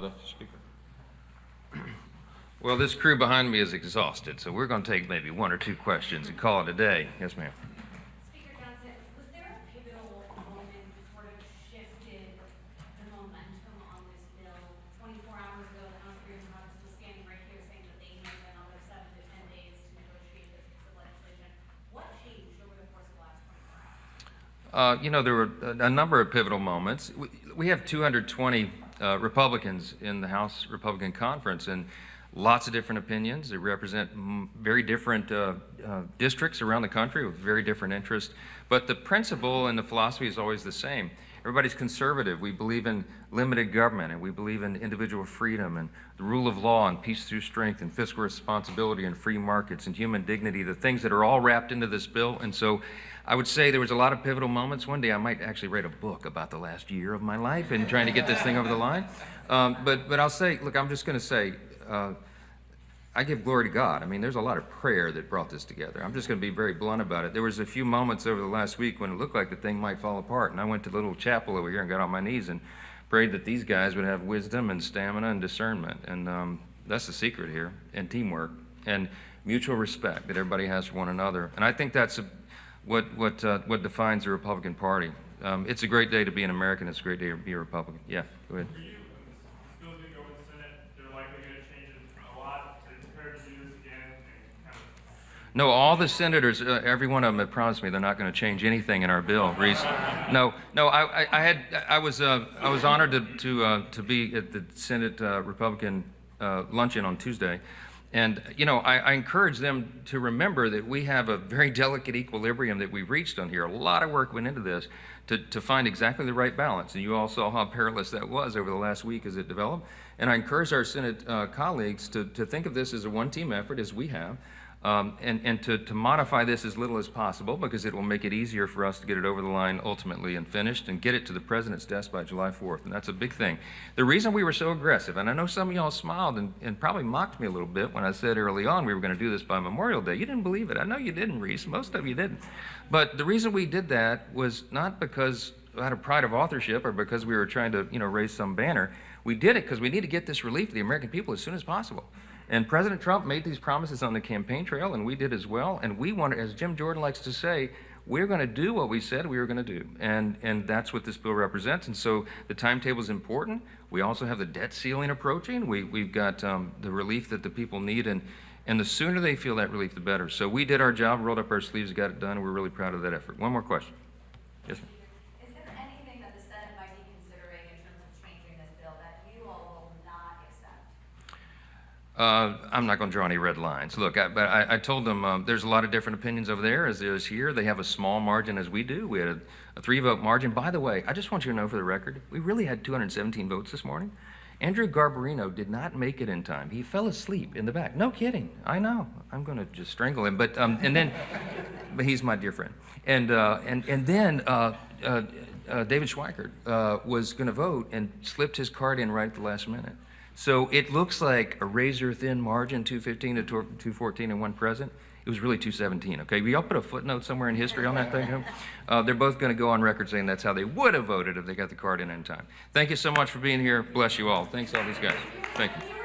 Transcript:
The speaker. Well, this crew behind me is exhausted, so we're going to take maybe one or two questions and call it a day. Yes, ma'am. Speaker Johnson, was there a pivotal moment that sort of shifted the momentum on this bill? 24 hours ago, the House Freedom Caucus was standing right here saying that they needed another 7 to 10 days to negotiate this piece of legislation. What changed over the course of the last 24 hours? There were a number of pivotal moments. We have 220 Republicans in the House Republican Conference, and lots of different opinions. They represent very different districts around the country with very different interests. But the principle and the philosophy is always the same. Everybody's conservative. We believe in limited government, and we believe in individual freedom and the rule of law and peace through strength and fiscal responsibility and free markets and human dignity, the things that are all wrapped into this bill. And so I would say there was a lot of pivotal moments. One day I might actually write a book about the last year of my life and trying to get this thing over the line. But I'll say, look, I'm just going to say, I give glory to God. I mean, there's a lot of prayer that brought this together. I'm just going to be very blunt about it. There was a few moments over the last week when it looked like the thing might fall apart, and I went to the little chapel over here and got on my knees and prayed that these guys would have wisdom and stamina and discernment. And that's the secret here, and teamwork, and mutual respect that everybody has for one another. And I think that's what defines the Republican Party. It's a great day to be an American. It's a great day to be a Republican. Yeah, go ahead. No, all the senators, every one of them have promised me they're not going to change anything in our bill, Reese. No. I was honored to be at the Senate Republican luncheon on Tuesday, and I encourage them to remember that we have a very delicate equilibrium that we reached on here. A lot of work went into this to find exactly the right balance, and you all saw how perilous that was over the last week as it developed. And I encourage our Senate colleagues to think of this as a one-team effort, as we have. And to modify this as little as possible, because it will make it easier for us to get it over the line ultimately and finished and get it to the president's desk by July 4th. And that's a big thing. The reason we were so aggressive, and I know some of y'all smiled and probably mocked me a little bit when I said early on we were going to do this by Memorial Day. You didn't believe it. I know you didn't, Reese. Most of you didn't. But the reason we did that was not because out of pride of authorship or because we were trying to raise some banner. We did it because we need to get this relief to the American people as soon as possible. And President Trump made these promises on the campaign trail, and we did as well. And we wanted, as Jim Jordan likes to say, we're going to do what we said we were going to do. And that's what this bill represents. And so the timetable is important. We also have the debt ceiling approaching. We've got the relief that the people need. And the sooner they feel that relief, the better. So we did our job, rolled up our sleeves, got it done, and we're really proud of that effort. One more question. Yes, ma'am. I'm not going to draw any red lines. Look, I told them there's a lot of different opinions over there as there is here. They have a small margin as we do. We had a 3-vote margin. By the way, I just want you to know for the record, we really had 217 votes this morning. Andrew Garbarino did not make it in time. He fell asleep in the back. No kidding. I know. I'm going to just strangle him. But he's my dear friend. And then David Schweikert was going to vote and slipped his card in right at the last minute. So it looks like a razor-thin margin, 215 to 214 and one present. It was really 217, okay? Will y'all put a footnote somewhere in history on that thing? They're both going to go on record saying that's how they would have voted if they got the card in time. Thank you so much for being here. Bless you all. Thanks all these guys. Thank you.